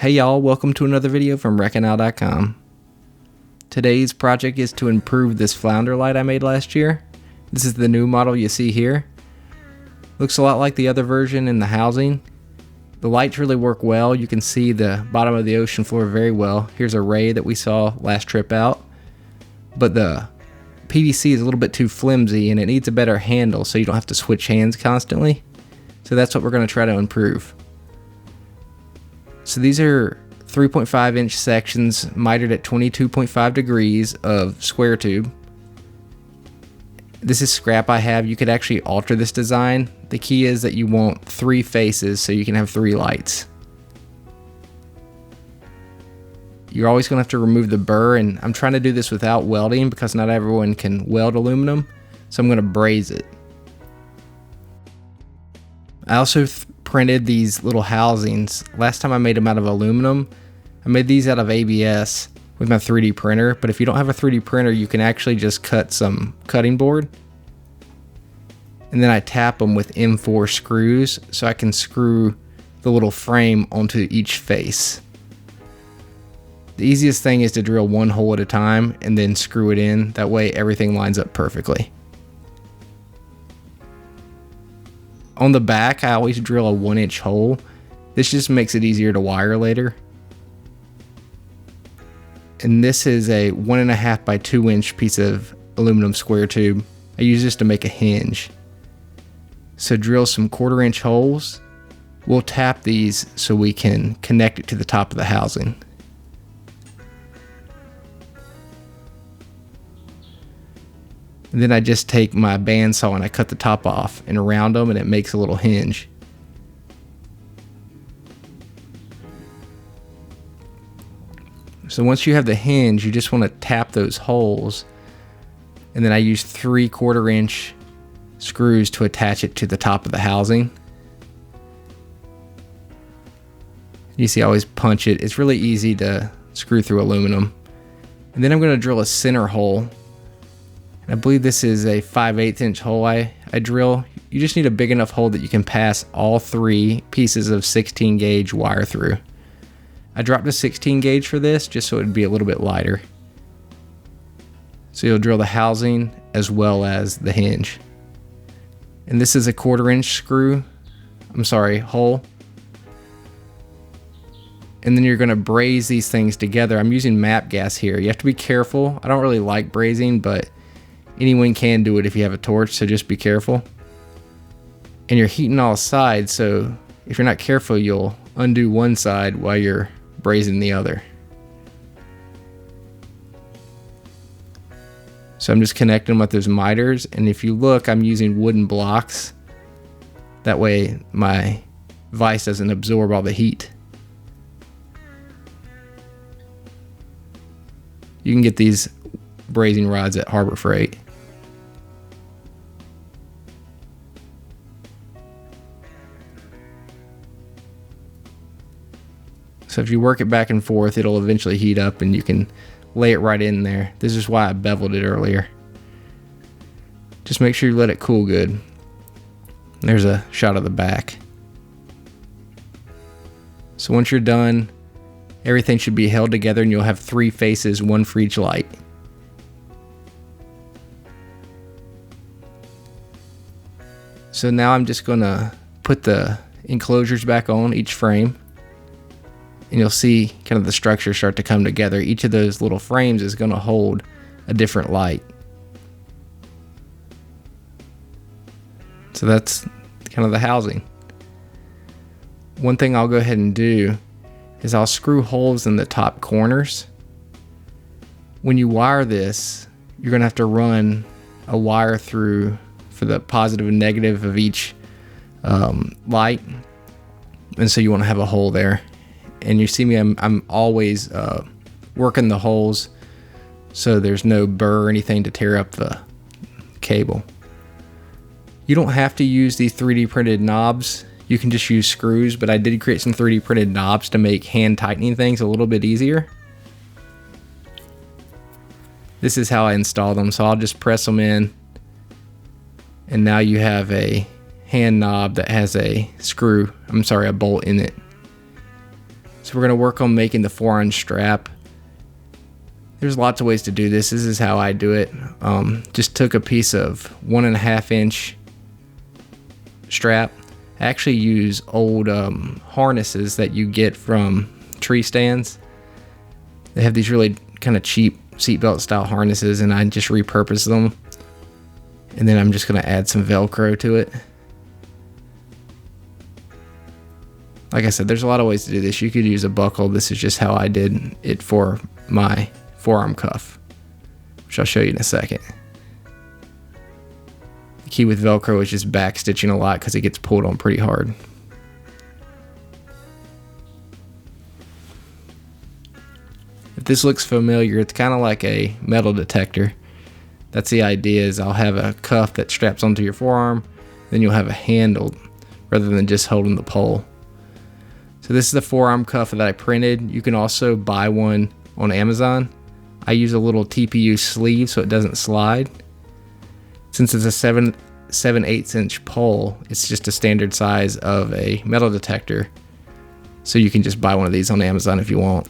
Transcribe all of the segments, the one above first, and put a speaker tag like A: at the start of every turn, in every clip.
A: Hey y'all, welcome to another video from WreckingOut.com. Today's project is to improve this Flounder light I made last year. This is the new model you see here. Looks a lot like the other version in the housing. The lights really work well. You can see the bottom of the ocean floor very well. Here's a ray that we saw last trip out. But the PVC is a little bit too flimsy and it needs a better handle so you don't have to switch hands constantly. So that's what we're going to try to improve. So these are 3.5 inch sections mitered at 22.5 degrees of square tube. This is scrap I have. You could actually alter this design. The key is that you want 3 faces so you can have 3 lights. You're always going to have to remove the burr, and I'm trying to do this without welding because not everyone can weld aluminum, so I'm going to braze it. I also printed these little housings. Last time I made them out of aluminum. I made these out of ABS with my 3D printer, but if you don't have a 3D printer, you can actually just cut some cutting board. And then I tap them with M4 screws so I can screw the little frame onto each face. The easiest thing is to drill one hole at a time and then screw it in. That way everything lines up perfectly. On the back, I always drill a 1-inch hole. This just makes it easier to wire later. And this is a 1.5 by 2 inch piece of aluminum square tube. I use this to make a hinge. So drill some 1/4 inch holes. We'll tap these so we can connect it to the top of the housing. And then I just take my bandsaw and I cut the top off and round them, and it makes a little hinge. So once you have the hinge, you just want to tap those holes, and then I use 3/4 inch screws to attach it to the top of the housing. You see I always punch it. It's really easy to screw through aluminum. And then I'm going to drill a center hole. I believe this is a 5/8 inch hole I drill. You just need a big enough hole that you can pass all 3 pieces of 16 gauge wire through. I dropped a 16 gauge for this just so it would be a little bit lighter. So you'll drill the housing as well as the hinge. And this is a 1/4 inch hole. And then you're going to braze these things together. I'm using MAP gas here. You have to be careful. I don't really like brazing, but anyone can do it if you have a torch, so just be careful. And you're heating all sides, so if you're not careful, you'll undo one side while you're brazing the other. So I'm just connecting them with those miters, and if you look, I'm using wooden blocks. That way my vise doesn't absorb all the heat. You can get these brazing rods at Harbor Freight. So if you work it back and forth, it'll eventually heat up and you can lay it right in there. This is why I beveled it earlier. Just make sure you let it cool good. There's a shot of the back. So once you're done, everything should be held together and you'll have 3 faces, 1 for each light. So now I'm just gonna put the enclosures back on each frame. And you'll see kind of the structure start to come together. Each of those little frames is going to hold a different light. So that's kind of the housing. One thing I'll go ahead and do is I'll screw holes in the top corners. When you wire this, you're going to have to run a wire through for the positive and negative of each light. And so you want to have a hole there. And you see me, I'm always working the holes so there's no burr or anything to tear up the cable. You don't have to use these 3D printed knobs. You can just use screws, but I did create some 3D printed knobs to make hand tightening things a little bit easier. This is how I install them, so I'll just press them in. And now you have a hand knob that has a bolt in it. So we're going to work on making the forearm strap. There's lots of ways to do this. This is how I do it. Just took a piece of 1.5 inch strap. I actually use old harnesses that you get from tree stands. They have these really kind of cheap seatbelt style harnesses, and I just repurpose them. And then I'm just going to add some Velcro to it. Like I said, there's a lot of ways to do this. You could use a buckle. This is just how I did it for my forearm cuff, which I'll show you in a second. The key with Velcro is just back stitching a lot because it gets pulled on pretty hard. If this looks familiar, it's kind of like a metal detector. That's the idea, is I'll have a cuff that straps onto your forearm, then you'll have a handle rather than just holding the pole. So this is the forearm cuff that I printed. You can also buy one on Amazon. I use a little TPU sleeve so it doesn't slide. Since it's a 7/8 inch pole, it's just a standard size of a metal detector. So you can just buy one of these on Amazon if you want.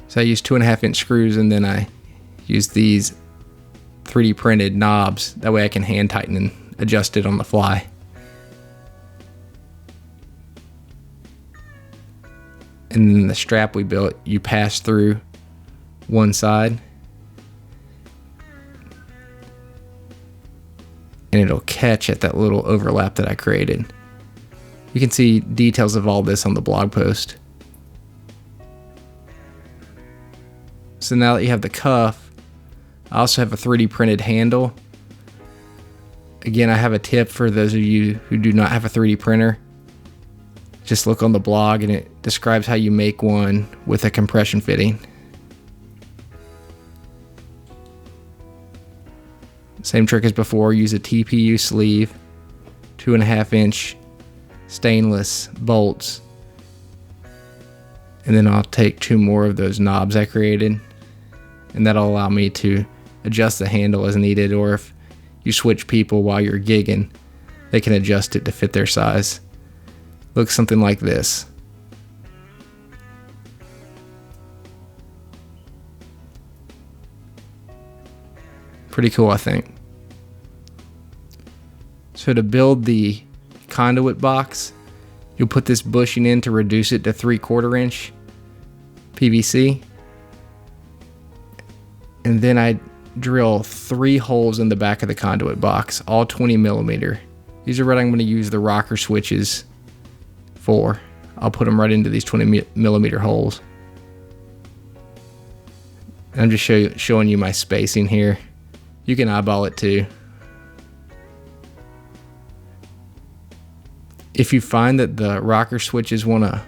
A: So I use 2.5 inch screws, and then I use these 3D printed knobs. That way I can hand tighten and adjust it on the fly. And then the strap we built, you pass through one side and it'll catch at that little overlap that I created. You can see details of all this on the blog post. So now that you have the cuff, I also have a 3D printed handle. Again, I have a tip for those of you who do not have a 3D printer. Just look on the blog and it describes how you make one with a compression fitting. Same trick as before, use a TPU sleeve, 2.5 inch stainless bolts, and then I'll take 2 more of those knobs I created, and that'll allow me to adjust the handle as needed, or if you switch people while you're gigging, they can adjust it to fit their size. Looks something like this. Pretty cool, I think. So to build the conduit box, you'll put this bushing in to reduce it to 3/4 inch PVC. And then I drill 3 holes in the back of the conduit box, all 20 millimeter. These are what I'm going to use the rocker switches for. I'll put them right into these 20 millimeter holes. And I'm just showing you my spacing here. You can eyeball it too. If you find that the rocker switches want to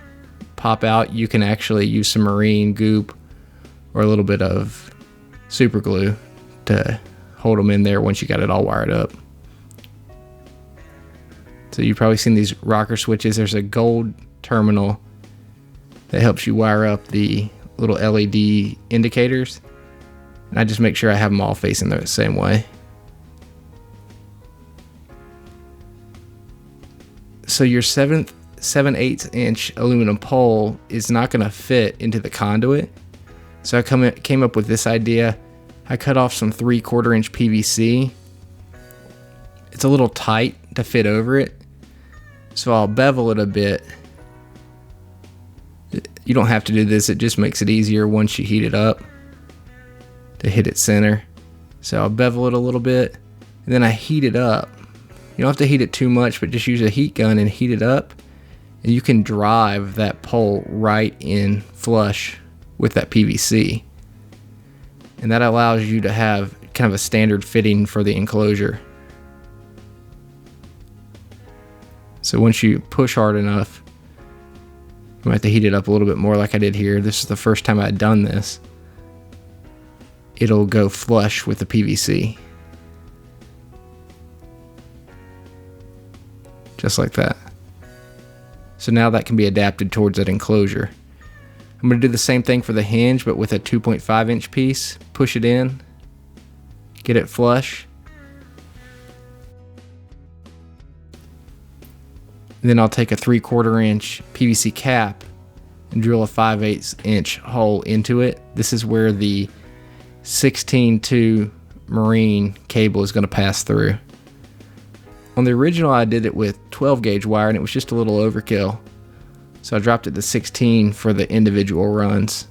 A: pop out, you can actually use some marine goop or a little bit of super glue to hold them in there once you got it all wired up. So you've probably seen these rocker switches. There's a gold terminal that helps you wire up the little LED indicators. And I just make sure I have them all facing the same way. So your 7/8 inch aluminum pole is not going to fit into the conduit. So I came up with this idea. I cut off some 3/4 inch PVC. It's a little tight to fit over it. So I'll bevel it a bit. You don't have to do this, it just makes it easier once you heat it up to hit its center. So I'll bevel it a little bit, and then I heat it up. You don't have to heat it too much, but just use a heat gun and heat it up, and you can drive that pole right in flush with that PVC. And that allows you to have kind of a standard fitting for the enclosure. So once you push hard enough, you might have to heat it up a little bit more like I did here. This is the first time I'd done this. It'll go flush with the PVC. Just like that. So now that can be adapted towards that enclosure. I'm going to do the same thing for the hinge, but with a 2.5 inch piece. Push it in, get it flush, And then I'll take a 3/4 inch PVC cap and drill a 5/8 inch hole into it. This is where the 16-2 marine cable is going to pass through. On the original, I did it with 12 gauge wire and it was just a little overkill. So I dropped it to 16 for the individual runs.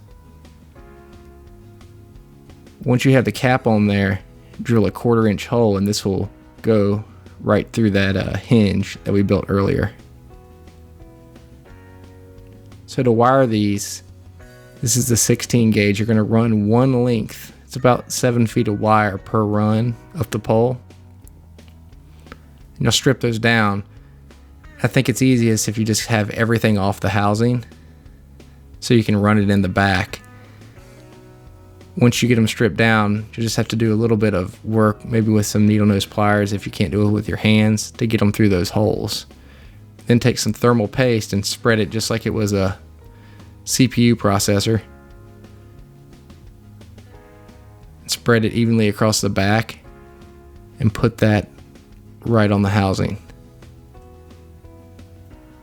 A: Once you have the cap on there, drill a 1/4 inch hole and this will go right through that hinge that we built earlier. So to wire these, this is the 16 gauge. You're going to run one length. It's about 7 feet of wire per run up the pole. And you'll strip those down. I think it's easiest if you just have everything off the housing so you can run it in the back. Once you get them stripped down, you just have to do a little bit of work, maybe with some needle nose pliers if you can't do it with your hands, to get them through those holes. Then take some thermal paste and spread it just like it was a CPU processor. Spread it evenly across the back and put that right on the housing.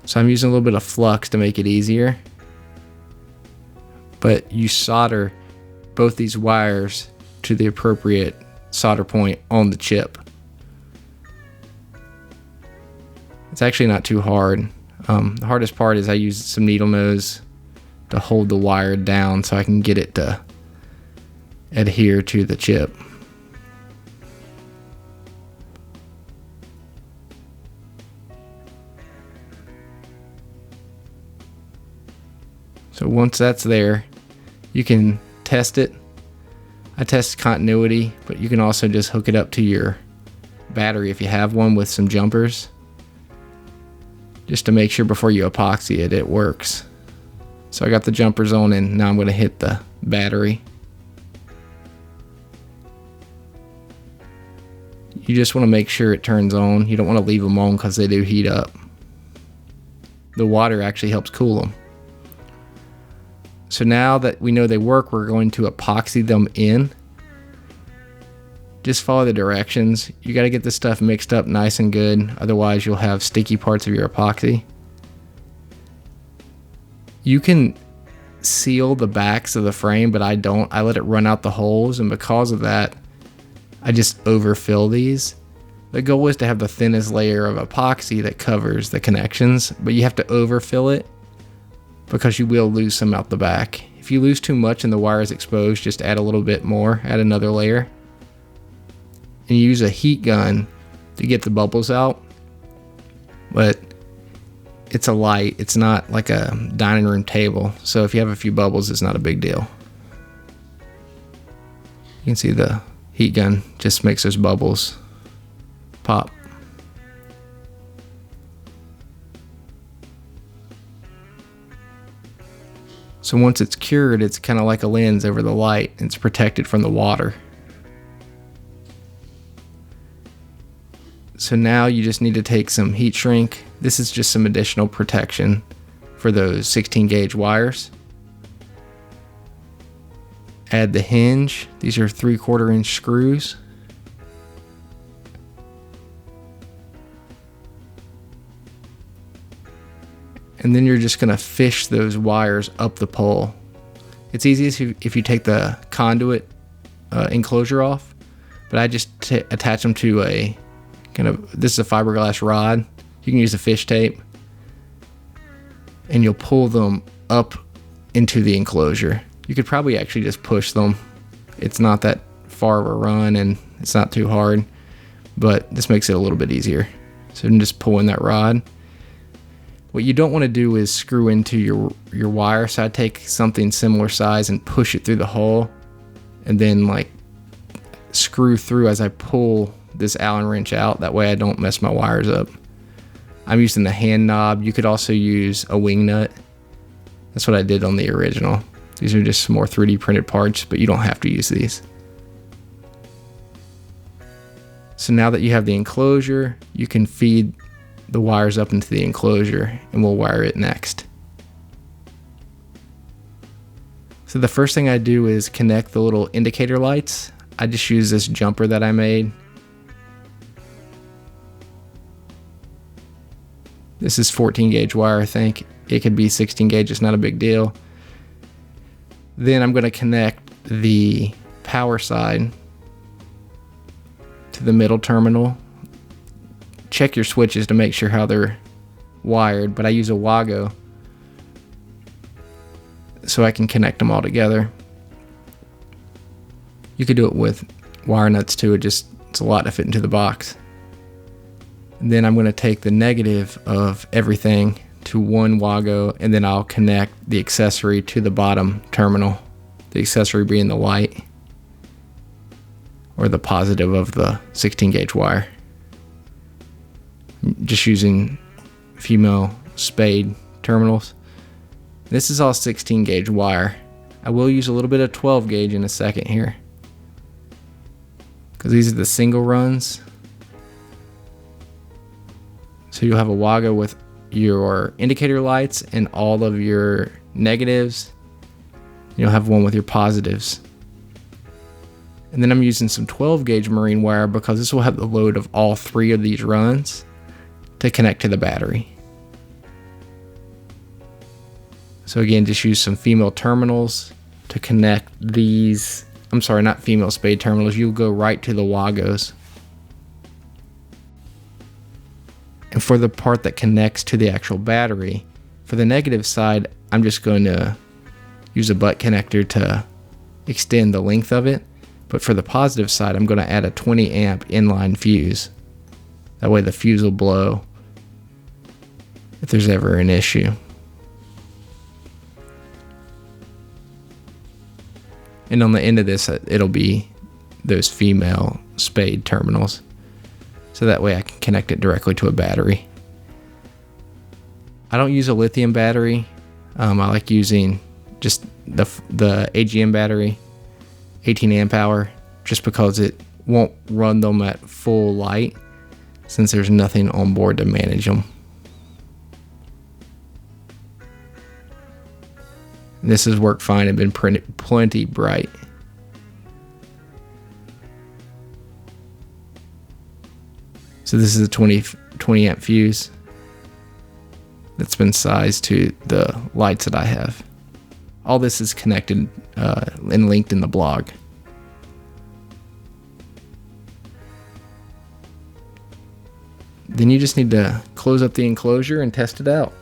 A: So I'm using a little bit of flux to make it easier. But you solder both these wires to the appropriate solder point on the chip. It's actually not too hard. The hardest part is I use some needle nose to hold the wire down so I can get it to adhere to the chip. So once that's there, you can test it. I test continuity, but you can also just hook it up to your battery if you have one with some jumpers, just to make sure before you epoxy it, it works. So I got the jumpers on and now I'm going to hit the battery. You just want to make sure it turns on. You don't want to leave them on because they do heat up. The water actually helps cool them. So now that we know they work, we're going to epoxy them in. Just follow the directions. You got to get this stuff mixed up nice and good, otherwise you'll have sticky parts of your epoxy. You can seal the backs of the frame, but I don't. I let it run out the holes, and because of that, I just overfill these. The goal is to have the thinnest layer of epoxy that covers the connections, but you have to overfill it because you will lose some out the back. If you lose too much and the wire is exposed, just add a little bit more, add another layer. And use a heat gun to get the bubbles out. But it's a light, it's not like a dining room table. So if you have a few bubbles, it's not a big deal. You can see the heat gun just makes those bubbles pop. So once it's cured, it's kind of like a lens over the light. It's protected from the water. So now you just need to take some heat shrink. This is just some additional protection for those 16 gauge wires. Add the hinge. These are 3/4 inch screws. And then you're just going to fish those wires up the pole. It's easiest if you take the conduit enclosure off, but I just attach them to a this is a fiberglass rod. You can use a fish tape, and you'll pull them up into the enclosure. You could probably actually just push them. It's not that far of a run and it's not too hard, but this makes it a little bit easier. So I'm just pulling that rod. What you don't want to do is screw into your wire. So I take something similar size and push it through the hole, and then like screw through as I pull this Allen wrench out. That way I don't mess my wires up. I'm using the hand knob. You could also use a wing nut. That's what I did on the original. These are just more 3D printed parts, but you don't have to use these. So now that you have the enclosure, you can feed the wires up into the enclosure, and we'll wire it next. So the first thing I do is connect the little indicator lights. I just use this jumper that I made. This is 14 gauge wire, I think. It could be 16 gauge, it's not a big deal. Then I'm going to connect the power side to the middle terminal. Check your switches to make sure how they're wired, but I use a Wago so I can connect them all together. You could do it with wire nuts too, it's a lot to fit into the box. And then I'm going to take the negative of everything to one Wago, and then I'll connect the accessory to the bottom terminal, the accessory being the light or the positive of the 16 gauge wire. Just using female spade terminals. This is all 16 gauge wire. I will use a little bit of 12 gauge in a second here, because these are the single runs. So you'll have a Wago with your indicator lights and all of your negatives. You'll have one with your positives. And then I'm using some 12 gauge marine wire because this will have the load of all three of these runs to connect to the battery. So again, just use some female terminals to connect these. I'm sorry, not female spade terminals. You'll go right to the Wagos. And for the part that connects to the actual battery, for the negative side, I'm just going to use a butt connector to extend the length of it. But for the positive side, I'm going to add a 20 amp inline fuse. That way the fuse will blow if there's ever an issue. And on the end of this, it'll be those female spade terminals. So that way I can connect it directly to a battery. I don't use a lithium battery. I like using just the AGM battery, 18 amp hour, just because it won't run them at full light since there's nothing on board to manage them. This has worked fine and been plenty bright. So this is a 20 amp fuse that's been sized to the lights that I have. All this is connected and linked in the blog. Then you just need to close up the enclosure and test it out.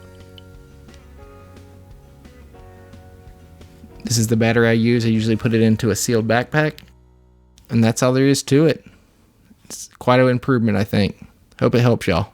A: This is the battery I use. I usually put it into a sealed backpack, and that's all there is to it. It's quite an improvement, I think. Hope it helps y'all.